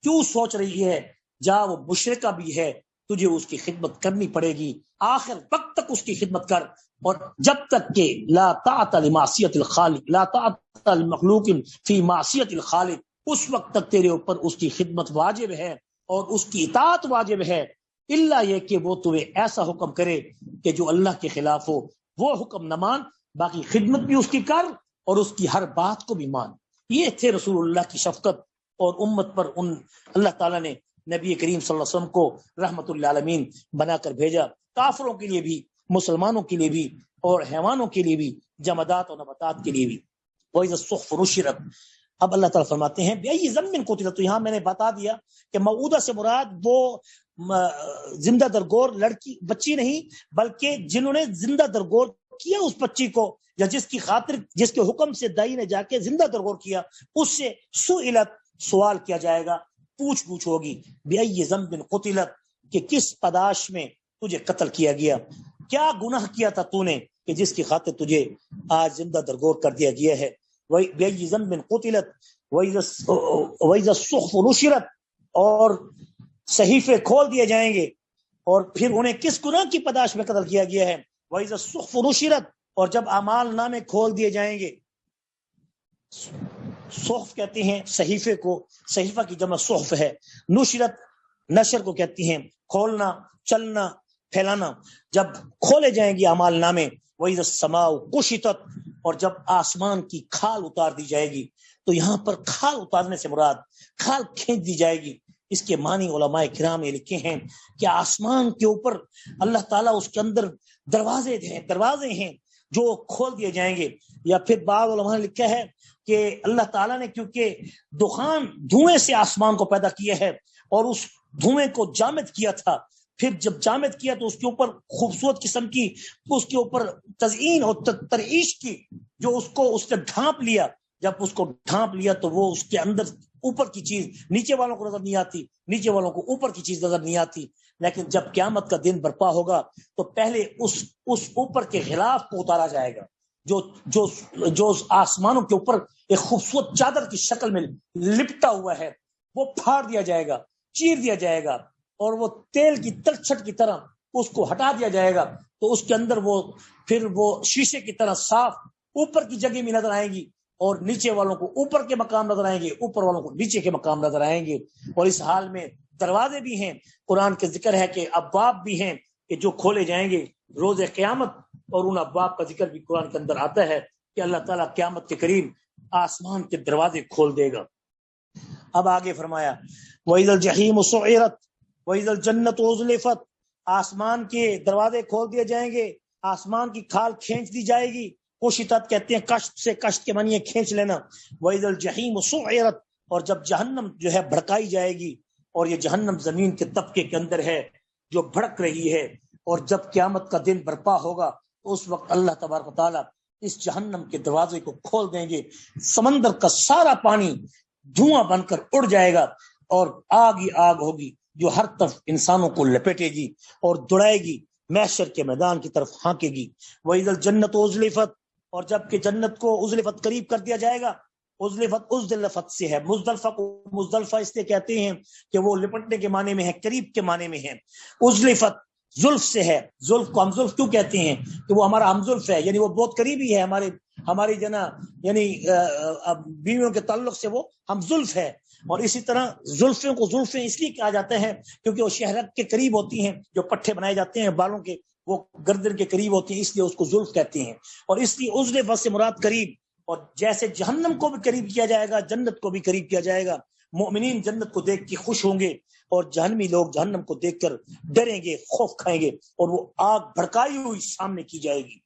کیوں سوچ رہی ہے، جا وہ مشرکہ بھی ہے، تجھے اس کی خدمت کرنی پڑے گی، آخر وقت تک اس کی خدمت کر. اور جب تک کہ لا طاعت لمعصیت الخالق، لا طاعت لمخلوق فی معصیت الخالق، اس وقت تک تیرے اوپر اس کی خدمت واجب ہے اور اس کی اطاعت واجب ہے، الا یہ کہ وہ تمہیں ایسا حکم کرے کہ جو اللہ کے خلاف ہو، وہ حکم نہ مان، باقی خدمت بھی اس کی کر اور اس کی ہر بات کو بھی مان. یہ تھے رسول اللہ کی شفقت. اور امت پر اللہ تعالیٰ نے نبی کریم صلی اللہ علیہ وسلم کو رحمت للعالمین بنا کر بھیجا، کافروں کے لیے بھی، مسلمانوں کے لیے بھی، اور حیوانوں کے لیے بھی، جمادات اور نباتات کے لیے بھی. وَإِذَا الصُّحُفُ نُشِرَتْ. اب اللہ تعالیٰ فرماتے ہیں بِأَيِّ ذَنبٍ قُتِلَتْ. تو یہاں میں نے بتا دیا کہ موعودہ سے مراد وہ زندہ درگور لڑکی بچی نہیں، بلکہ جنہوں نے زندہ درگور کیا اس بچی کو، یا جس کی خاطر، جس کے حکم سے دائی نے جا کے زندہ درگور کیا، اس سے سئلت، سوال کیا جائے گا، پوچھ ہوگی. بِأَيِّ ذَنبٍ قُتِلَتْ. کہ کس پداش میں تجھے قتل کیا گیا، کیا گناہ کیا تھا تو نے کہ جس کی خاطر تجھے آج زندہ درگور کر دیا گیا ہے. بِأَيِّ ذَنبٍ قُتِلَتْ وَإِذَا الصُّحُفُ نُشِرَتْ. اور صحیفے کھول دیے جائیں گے، اور پھر انہیں کس گناہ کی پداش میں قتل کیا گیا ہے. وَإِذَا الصُّحُفُ نُشِرَتْ. اور جب اعمال نامے کھول دیے جائیں گے. صحف کہتے ہیں صحیفے کو، صحیفہ کی جمع صحف ہے. نشرت، نشر کو کہتی ہیں کھولنا، چلنا، پھیلانا. جب کھولے جائیں گے اعمال نامے. وَإِذَا السَّمَاءُ كُشِطَتْ. اور جب آسمان کی کھال اتار دی جائے گی. تو یہاں پر کھال اتارنے سے مراد کھال کھینچ دی جائے گی. اس کے معنی علماء کرام نے لکھے ہیں کہ آسمان کے اوپر اللہ تعالیٰ اس کے اندر دروازے ہیں جو کھول دیے جائیں گے. یا پھر بعض علماء نے لکھا ہے کہ اللہ تعالیٰ نے کیونکہ دھوئیں سے آسمان کو پیدا کیا ہے اور اس دھوئیں کو جامد کیا تھا، پھر جب جامد کیا تو اس کے اوپر خوبصورت قسم کی اس کے اوپر تزئین اور ترعیش کی، جو اس نے ڈھانپ لیا. جب اس کو ڈھانپ لیا تو وہ اس کے اندر اوپر کی چیز نیچے والوں کو نظر نہیں آتی، نیچے والوں کو اوپر کی چیز نظر نہیں آتی. لیکن جب قیامت کا دن برپا ہوگا تو پہلے اس اوپر کے غلاف کو اتارا جائے گا، جو آسمانوں کے اوپر ایک خوبصورت چادر کی شکل میں لپٹا ہوا ہے، وہ پھاڑ دیا جائے گا، چیر دیا جائے گا، اور وہ تیل کی تلچھٹ کی طرح اس کو ہٹا دیا جائے گا. تو اس کے اندر پھر وہ شیشے کی طرح صاف اوپر کی جگہ میں نظر آئیں گی، اور نیچے والوں کو اوپر کے مقام نظر آئیں گے، اوپر والوں کو نیچے کے مقام نظر آئیں گے. اور اس حال میں دروازے بھی ہیں، قرآن کے ذکر ہے کہ ابواب بھی ہیں کہ جو کھولے جائیں گے روز قیامت. اور ان ابواب کا ذکر بھی قرآن کے اندر آتا ہے کہ اللہ تعالیٰ قیامت کے قریب آسمان کے دروازے کھول دے گا. اب آگے فرمایا وَإِذَا الْجَحِيمُ سُعِّرَتْ وَإِذَا الْجَنَّةُ أُزْلِفَتْ. آسمان کے دروازے کھول دیے جائیں گے، آسمان کی کھال کھینچ دی جائے گی. کوشتت کہتے ہیں کشت سے، کشت کے معنی ہے کھینچ لینا. وَإِذَا الْجَحِيمُ سُعِّرَتْ. اور جب جہنم جو ہے بھڑکائی جائے گی، اور یہ جہنم زمین کے طبقے کے اندر ہے جو بھڑک رہی ہے. اور جب قیامت کا دن برپا ہوگا تو اس وقت اللہ تبارک و تعالیٰ اس جہنم کے دروازے کو کھول دیں گے. سمندر کا سارا پانی دھواں بن کر اڑ جائے گا، اور آگ ہی آگ ہوگی جو ہر طرف انسانوں کو لپیٹے گی اور دوڑائے گی، محشر کے میدان کی طرف ہانکے گی. وَإِذَا الْجَنَّةُ أُزْلِفَتْ. اور جب کہ جنت کو ازلفت قریب کر دیا جائے گا. ازلفت ازلفت سے ہے، مزدلفہ کو مزدلفہ اس لیے کہتے ہیں کہ وہ لپٹنے کے معنی میں ہے، قریب کے معنی میں ہے. ازلفت زلف سے ہے. زلف کو ہم زلف کیوں کہتے ہیں کہ وہ ہمارا ہم زلف ہے، یعنی وہ بہت قریبی ہے ہماری یعنی بیویوں کے تعلق سے وہ ہم زلف ہے. اور اسی طرح زلفوں کو زلفیں اس لیے کہا جاتا ہے کیونکہ وہ شہرت کے قریب ہوتی ہیں، جو پٹھے بنائے جاتے ہیں بالوں کے وہ گردن کے قریب ہوتی ہیں، اس لیے اس کو زلف کہتے ہیں. اور اس لیے عزل بس سے مراد قریب، اور جیسے جہنم کو بھی قریب کیا جائے گا جنت کو بھی قریب کیا جائے گا. مومنین جنت کو دیکھ کے خوش ہوں گے اور جہنمی لوگ جہنم کو دیکھ کر ڈریں گے، خوف کھائیں گے، اور وہ آگ بھڑکائی ہوئی سامنے کی جائے گی.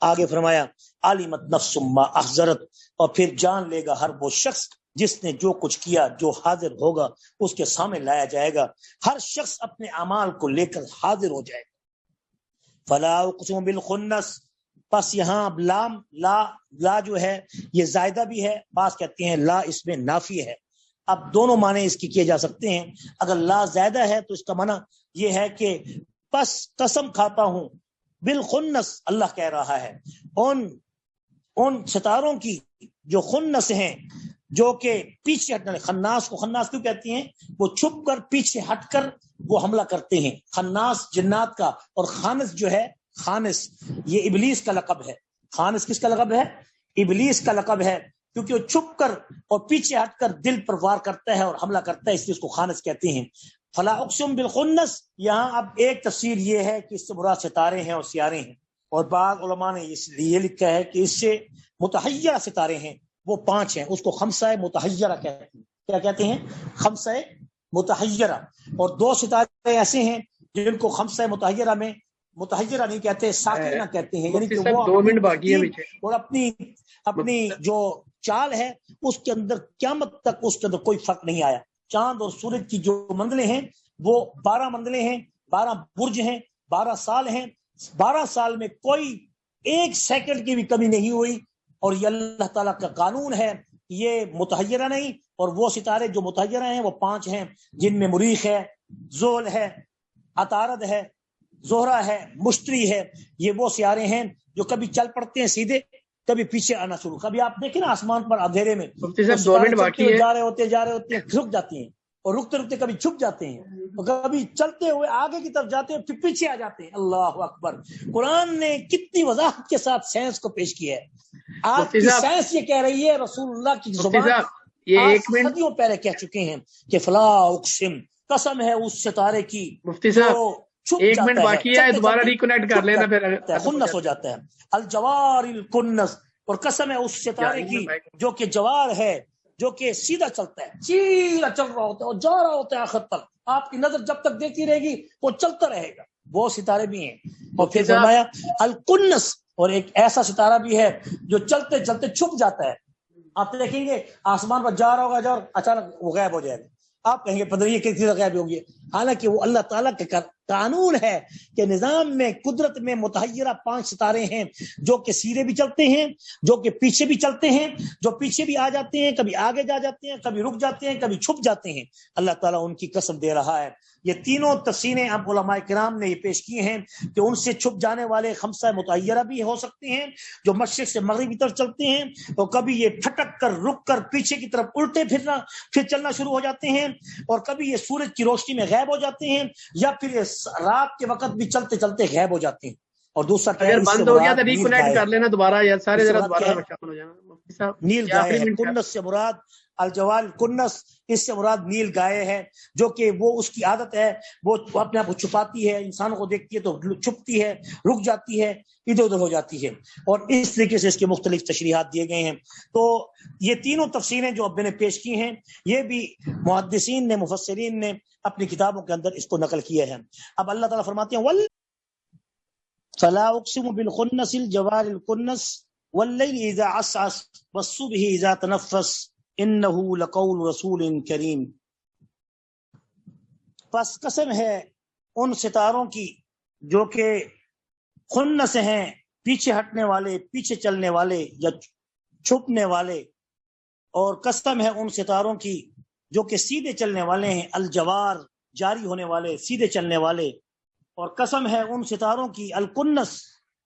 آگے فرمایا عالمت نفس ما احضرت، اور پھر جان لے گا ہر وہ شخص جس نے جو کچھ کیا، جو حاضر ہوگا اس کے سامنے لایا جائے گا. ہر شخص اپنے اعمال کو لے کر حاضر ہو جائے گا. فلا اقسم بالخنس، پس یہاں اب لا جو ہے یہ زائدہ بھی ہے، بعض کہتے ہیں لا اس میں نافی ہے. اب دونوں معنی اس کی کیے جا سکتے ہیں. اگر لا زائدہ ہے تو اس کا معنی یہ ہے کہ پس قسم کھاتا ہوں بالخنس، اللہ کہہ رہا ہے ان ستاروں کی جو خنس ہیں، جو کہ پیچھے ہٹنے. خناس کو خناس کیوں کہتے ہیں؟ وہ چھپ کر پیچھے ہٹ کر وہ حملہ کرتے ہیں. خناس جنات کا، اور خانس جو ہے خانس یہ ابلیس کا لقب ہے. خانس کس کا لقب ہے؟ ابلیس کا لقب ہے، کیونکہ وہ چھپ کر اور پیچھے ہٹ کر دل پر وار کرتا ہے اور حملہ کرتا ہے، اس لیے اس کو خانس کہتے ہیں. فلا اقسم بالخنس، یہاں اب ایک تفسیر یہ ہے کہ اس سے مراد ستارے ہیں اور سیارے ہیں، اور بعض علماء نے اس لیے یہ لکھا ہے کہ اس سے متحیرہ ستارے ہیں، وہ 5 ہیں، اس کو خمسہ متحیرہ کہتے ہیں. کیا کہتے ہیں؟ خمسہ متحیرہ. اور 2 ستارے ایسے ہیں جن کو خمسہ متحیرہ میں متحیرہ نہیں کہتے، ساکنہ کہتے ہیں، یعنی کہ وہ 2 منٹ باقی ہے اور اپنی جو چال ہے اس کے اندر قیامت تک اس کے اندر کوئی فرق نہیں آیا. چاند اور سورج کی جو منزلیں ہیں وہ 12 منزلیں ہیں، 12 برج ہیں، 12 سال ہیں. 12 سال میں کوئی 1 سیکنڈ کی بھی کمی نہیں ہوئی، اور یہ اللہ تعالیٰ کا قانون ہے، یہ متحیرہ نہیں. اور وہ ستارے جو متحیرہ ہیں وہ 5 ہیں، جن میں مریخ ہے، زحل ہے، عطارد ہے، زہرہ ہے، مشتری ہے. یہ وہ سیارے ہیں جو کبھی چل پڑتے ہیں سیدھے، کبھی پیچھے آنا شروع. کبھی آپ دیکھیں نا آسمان پر اندھیرے میں 2 منٹ باقی ہے، جا رہے ہوتے ہیں رک جاتے ہیں، اور رکتے رکتے کبھی چھپ جاتے ہیں، اور کبھی چلتے ہوئے آگے کی طرف جاتے ہیں پھر پیچھے آ جاتے ہیں. اللہ اکبر. قرآن نے کتنی وضاحت کے ساتھ سائنس کو پیش کیا ہے. آج کی سائنس یہ کہہ رہی ہے، رسول اللہ کی زبان یہ 1 منٹ صدیوں پہلے کہہ چکے ہیں کہ فلا اقسم، قسم ہے اس ستارے کی مفتی صاحب 1 منٹ باقی ہے، دوبارہ ریکنیکٹ کر لینا پھر خنس ہو جاتا ہے. الجوار الکنس، اور قسم ہے اس ستارے کی جو کہ جوار ہے، جو کہ سیدھا چلتا ہے، سیدھا چل رہا ہوتا ہے اور جا رہا ہوتا ہے آخر تک. آپ کی نظر جب تک دیکھتی رہے گی وہ چلتا رہے گا. وہ ستارے بھی ہیں. اور پھر فرمایا الکنس، اور ایک ایسا ستارہ بھی ہے جو چلتے چلتے چھپ جاتا ہے. آپ دیکھیں گے آسمان پر جا رہا ہوگا اور اچانک وہ غائب ہو جائے گا. آپ کہیں گے پتہ نہیں یہ کس طرح غائب ہوگی، حالانکہ وہ اللہ تعالیٰ کا قانون ہے کہ نظام میں قدرت میں متحیرہ 5 ستارے ہیں، جو کہ سیدھے بھی چلتے ہیں، جو کہ پیچھے بھی چلتے ہیں، جو پیچھے بھی آ جاتے ہیں، کبھی آگے جا جاتے ہیں، کبھی رک جاتے ہیں، کبھی چھپ جاتے ہیں. اللہ تعالیٰ ان کی قسم دے رہا ہے. یہ تینوں تفسیریں اب علماء کرام نے یہ پیش کی ہیں کہ ان سے چھپ جانے والے خمسہ متحیرہ بھی ہو سکتے ہیں جو مشرق سے مغرب کی طرف چلتے ہیں، اور کبھی یہ پھٹک کر رک کر پیچھے کی طرف الٹے پھر چلنا شروع ہو جاتے ہیں، اور کبھی یہ سورج کی روشنی میں غائب ہو جاتے ہیں، یا پھر یہ رات کے وقت بھی چلتے چلتے غائب ہو جاتے ہیں. اور دوسرا اگر بند ہو گیا تو ریکنیکٹ کر لینا دوبارہ، یا سارے ذرا دوبارہ شامل ہو جانا. مفتی صاحب نیل گائے ہے. کنس سے مراد الجوال کنس، اس سے مراد نیل گائے ہے، جو کہ وہ اس کی عادت ہے، وہ اپنے آپ کو چھپاتی ہے، انسانوں کو دیکھتی ہے تو چھپتی ہے، رک جاتی ہے، ادھر ادھر ہو جاتی ہے. اور اس طریقے سے اس کے مختلف تشریحات دیے گئے ہیں. تو یہ تینوں تفسیریں جو اب میں نے پیش کی ہیں یہ بھی محدثین نے، مفسرین نے اپنی کتابوں کے اندر اس کو نقل کیا ہے. اب اللہ تعالیٰ فرماتے ہیں فلا اقسم بالخنس الجوار الکنس واللیل اذا عسعس والصبح اذا تنفس انه لقول رسول کریم. پس قسم ہے ان ستاروں کی جو کہ خنس ہیں، پیچھے ہٹنے والے، پیچھے چلنے والے یا چھپنے والے، اور قسم ہے ان ستاروں کی جو کہ سیدھے چلنے والے ہیں، الجوار جاری ہونے والے، سیدھے چلنے والے. اور قسم ہے ان ستاروں کی الکنس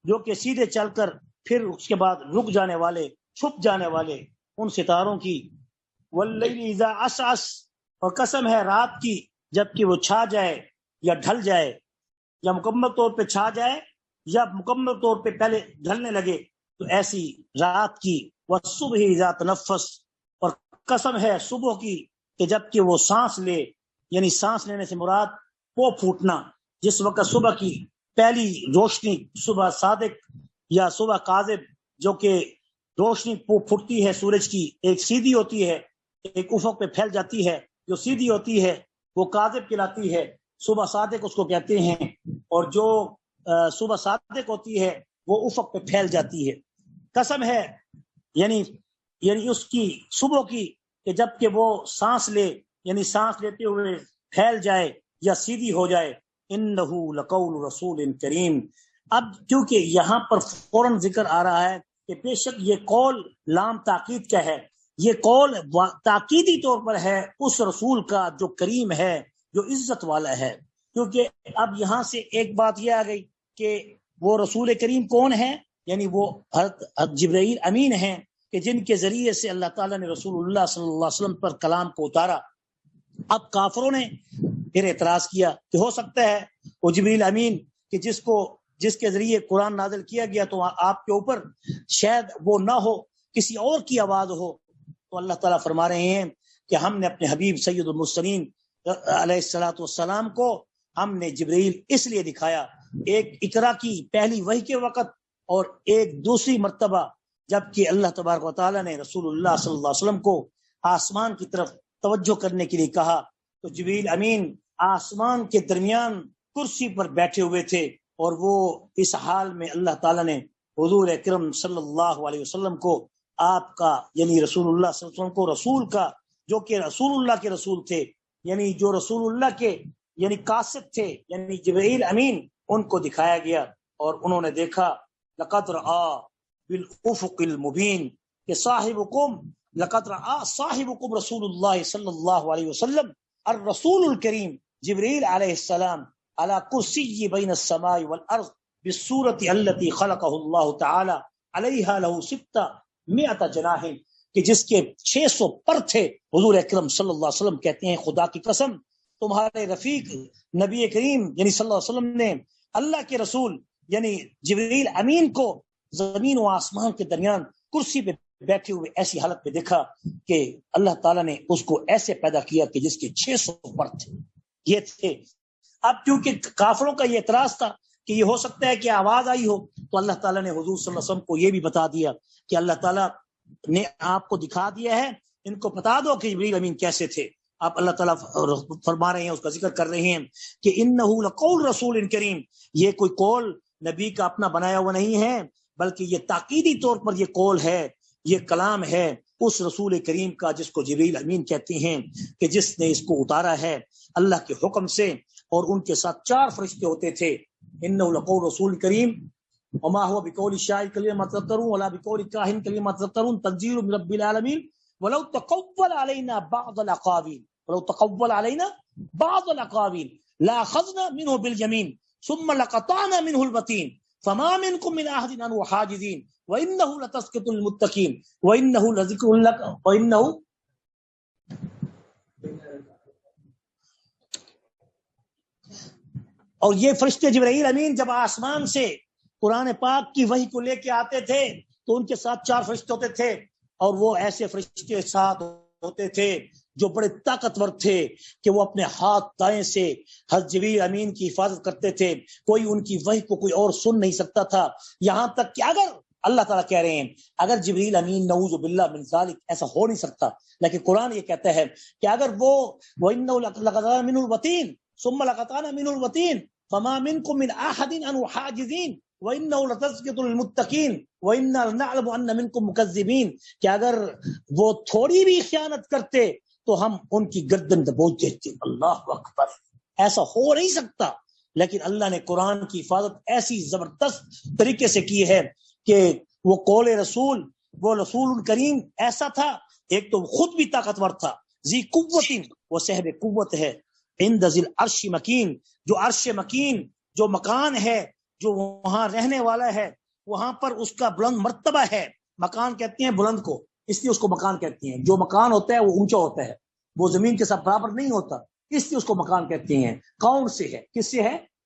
جو کہ سیدھے چل کر پھر اس کے بعد رک جانے والے، چھپ جانے والے، ان ستاروں کی. واللیل اذا عسعس، اور قسم ہے رات کی جب کہ وہ چھا جائے یا ڈھل جائے. یا مکمل طور پہ چھا جائے یا مکمل طور پہ پہلے ڈھلنے لگے، تو ایسی رات کی والصبح اذا تنفس، اور قسم ہے صبح کی کہ جب کہ وہ سانس لے، یعنی سانس لینے سے مراد پو پھوٹنا، جس وقت صبح کی پہلی روشنی، صبح صادق یا صبح کاذب، جو کہ روشنی پھوٹتی ہے سورج کی، ایک سیدھی ہوتی ہے، ایک افق پہ پھیل جاتی ہے، جو سیدھی ہوتی ہے وہ کاذب کہلاتی ہے، صبح صادق اس کو کہتے ہیں، اور جو صبح صادق ہوتی ہے وہ افق پہ پھیل جاتی ہے۔ قسم ہے یعنی اس کی صبح کی کہ جب کہ وہ سانس لے، یعنی سانس لیتے ہوئے پھیل جائے یا سیدھی ہو جائے، انہ لقول رسول کریم۔ اب کیونکہ یہاں پر فوراً ذکر آ رہا ہے کہ بے شک یہ قول لام تاکید کا ہے، یہ قول تاکیدی طور پر ہے اس رسول کا جو کریم ہے، جو عزت والا ہے۔ کیونکہ اب یہاں سے ایک بات یہ آ گئی کہ وہ رسول کریم کون ہے، یعنی وہ حضرت جبرائیل امین ہیں کہ جن کے ذریعے سے اللہ تعالیٰ نے رسول اللہ صلی اللہ علیہ وسلم پر کلام کو اتارا۔ اب کافروں نے پھر اعتراض کیا کہ ہو سکتا ہے وہ جبرائیل امین کہ جس کے ذریعے قرآن نازل کیا گیا تو آپ کے اوپر شاید وہ نہ ہو، کسی اور کی آواز ہو۔ تو اللہ تعالیٰ فرما رہے ہیں کہ ہم نے اپنے حبیب سید المرسلین علیہ الصلوۃ والسلام کو ہم نے جبرائیل اس لیے دکھایا، ایک اقرا کی پہلی وحی کے وقت اور ایک دوسری مرتبہ جب کہ اللہ تبارک و تعالیٰ نے رسول اللہ صلی اللہ علیہ وسلم کو آسمان کی طرف توجہ کرنے کے لیے کہا، تو جبرائیل امین آسمان کے درمیان کرسی پر بیٹھے ہوئے تھے، اور وہ اس حال میں اللہ تعالیٰ نے حضور اکرم صلی اللہ علیہ وسلم کو آپ کا یعنی رسول اللہ صلی اللہ علیہ وسلم کو رسول کا، جو کہ رسول اللہ کے رسول تھے، یعنی جو رسول اللہ کے یعنی قاصد تھے، یعنی جبرائیل امین، ان کو دکھایا گیا اور انہوں نے دیکھا لقد رآ بالافق المبین کہ لقد رآ صاحبکم رسول اللہ صلی اللہ علیہ وسلم الرسول الکریم جبرائیل علیہ السلام على کرسی بین السماء والارض بالصورت التي خلقه اللہ تعالی علیہا له 600 جناح، کہ جس کے 600 پر تھے۔ حضور اکرم صلی اللہ علیہ وسلم کہتے ہیں خدا کی قسم تمہارے رفیق نبی کریم یعنی صلی اللہ علیہ وسلم نے اللہ کے رسول یعنی جبرائیل امین کو زمین و آسمان کے درمیان کرسی پہ بیٹھے ہوئے ایسی حالت میں دیکھا کہ اللہ تعالیٰ نے اس کو ایسے پیدا کیا کہ جس کے 600 پر تھے، یہ تھے۔ اب کیونکہ کافروں کا یہ اعتراض تھا کہ یہ ہو سکتا ہے کہ آواز آئی ہو، تو اللہ تعالیٰ نے حضور صلی اللہ علیہ وسلم کو یہ بھی بتا دیا کہ اللہ تعالیٰ نے آپ کو دکھا دیا ہے، ان کو بتا دو کہ جبرائیل امین کیسے تھے۔ آپ اللہ تعالیٰ فرما رہے ہیں، اس کا ذکر کر رہے ہیں کہ انہ لقول رسول کریم، یہ کوئی قول نبی کا اپنا بنایا ہوا نہیں ہے، بلکہ یہ تاکیدی طور پر یہ قول ہے، یہ کلام ہے اس رسول کریم کا جس کو جبرائیل امین کہتے ہیں، کہ جس نے اس کو اتارا ہے اللہ کے حکم سے، اور ان کے ساتھ 4 فرشتے ہوتے تھے۔ انہ لقول رسول کریم وما هو بقول الشاعر كلمة تذكرون ولا بقول الكاهن كلمة تذكرون تنزيل من رب العالمين ولو تقول علينا بعض الأقاويل لأخذنا منه باليمين ثم لقطعنا منه الوتين فما منكم من أحد عنه حاجزين وإنه لتذكرة للمتقين وإنه لذكر لك وإنه اور یہ فرشتے جبرائیل امین جب آسمان سے قرآن پاک کی وحی کو لے کے آتے تھے تو ان کے ساتھ 4 فرشتے ہوتے تھے، اور وہ ایسے فرشتے ساتھ ہوتے تھے جو بڑے طاقتور تھے کہ وہ اپنے ہاتھ دائیں سے حضرت جبرائیل امین کی حفاظت کرتے تھے، کوئی ان کی وحی کو کوئی اور سن نہیں سکتا تھا، یہاں تک کہ اگر اللہ تعالیٰ کہہ رہے ہیں اگر جبرائیل امین نعوذ باللہ من ذالک ایسا ہو نہیں سکتا، لیکن قرآن یہ کہتا ہے کہ اگر وہ وَإِنَّهُ لَقَطَعْنَا مِنْهُ الْوَتِينَ ثُمَّ لَقَطَعْنَا مِنْهُ الْوَتِينَ فما منكم من احد عنه حاجزين وانه لتذكرة للمتقين وانا لنعلم ان منكم مكذبين، کہ اگر وہ تھوڑی بھی خیانت کرتے تو ہم ان کی گردن دبوچ دیتے۔ اللہ اکبر، ایسا ہو نہیں سکتا، لیکن اللہ نے قرآن کی حفاظت ایسی زبردست طریقے سے کی ہے کہ وہ قول رسول، وہ رسول کریم ایسا تھا، ایک تو خود بھی طاقتور تھا، ذی قوت، وہ صاحب قوت ہے، عند ذی العرش مکین، جو عرش مکین جو مکان ہے، جو وہاں رہنے والا ہے، وہاں پر اس کا بلند مرتبہ ہے۔ مکان کہتے ہیں بلند کو، اس لیے اس کو مکان کہتے ہیں۔ جو مکان ہوتا ہے وہ اونچا ہوتا ہے، وہ زمین کے ساتھ برابر نہیں ہوتا، اس لیے اس کو مکان کہتے ہیں۔ کون سے ہے؟ کس سے ہے؟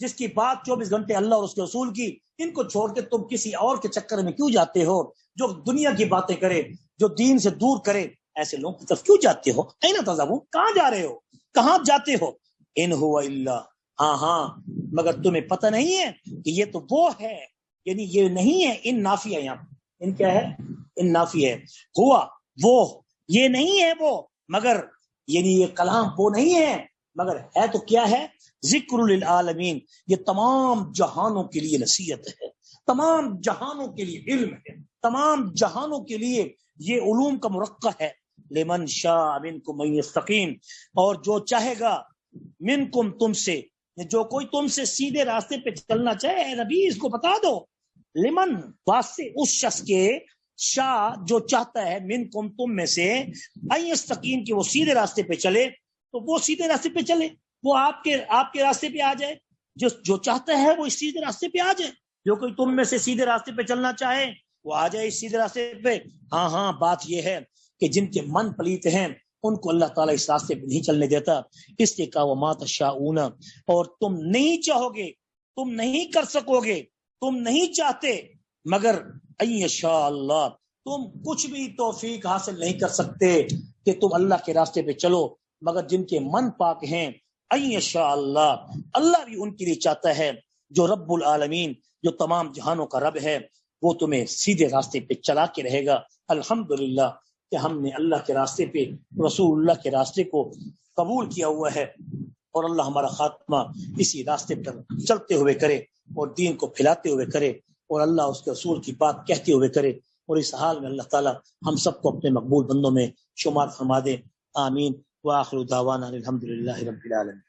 جس کی بات 24 گھنٹے اللہ اور اس کے رسول کی، ان کو چھوڑ کے تم کسی اور کے چکر میں کیوں جاتے ہو؟ جو دنیا کی باتیں کرے، جو دین سے دور کرے، ایسے لوگوں کی طرف کیوں جاتے ہو؟ این تذهبون، کہاں جا رہے ہو؟ کہاں جاتے ہو؟ ان هو الا، ہاں مگر تمہیں پتہ نہیں ہے کہ یہ تو وہ ہے، یعنی یہ نہیں ہے، ان نافی ہے، یہاں ان کیا ہے؟ ان نافی ہے، ہوا وہ، یہ نہیں ہے وہ، مگر یعنی یہ کلام وہ نہیں ہے، مگر ہے تو کیا ہے؟ ذکر للعالمین، یہ تمام جہانوں کے لیے نصیحت ہے، تمام جہانوں کے لیے علم ہے، تمام جہانوں کے لیے یہ علوم کا مرقع ہے۔ لمن شاء منکم ان یستقیم، اور جو چاہے گا منکم تم سے، جو کوئی تم سے سیدھے راستے پہ چلنا چاہے، اے نبی اس کو بتا دو، لمن واسطے اس شخص کے، شاہ جو چاہتا ہے، منکم تم میں سے، ان یستقیم کہ وہ سیدھے راستے پہ چلے، تو وہ سیدھے راستے پہ چلے، وہ آپ کے راستے پہ آ جائے، جو چاہتا ہے وہ اس سیدھے راستے پہ آ جائے، جو کوئی تم میں سے سیدھے راستے پہ چلنا چاہے وہ آ جائے اس سیدھے راستے پہ۔ ہاں بات یہ ہے کہ جن کے من پلیت ہیں ان کو اللہ تعالیٰ اس راستے پہ نہیں چلنے دیتا، اس لیے کہا وما تشاءون، اور تم نہیں چاہو گے، تم نہیں کر سکو گے، تم نہیں چاہتے مگر ان یشاء اللہ، تم کچھ بھی توفیق حاصل نہیں کر سکتے کہ تم اللہ کے راستے پہ چلو، مگر جن کے من پاک ہیں، ان یشاء اللہ، اللہ بھی ان کے لیے چاہتا ہے، جو رب العالمین، جو تمام جہانوں کا رب ہے، وہ تمہیں سیدھے راستے پہ چلا کے رہے گا۔ الحمدللہ کہ ہم نے اللہ کے راستے پہ، رسول اللہ کے راستے کو قبول کیا ہوا ہے، اور اللہ ہمارا خاتمہ اسی راستے پر چلتے ہوئے کرے اور دین کو پھیلاتے ہوئے کرے، اور اللہ اس کے رسول کی بات کہتے ہوئے کرے، اور اس حال میں اللہ تعالی ہم سب کو اپنے مقبول بندوں میں شمار فرما دے۔ آمین۔ وآخر دعوانا الحمدللہ رب العالمین۔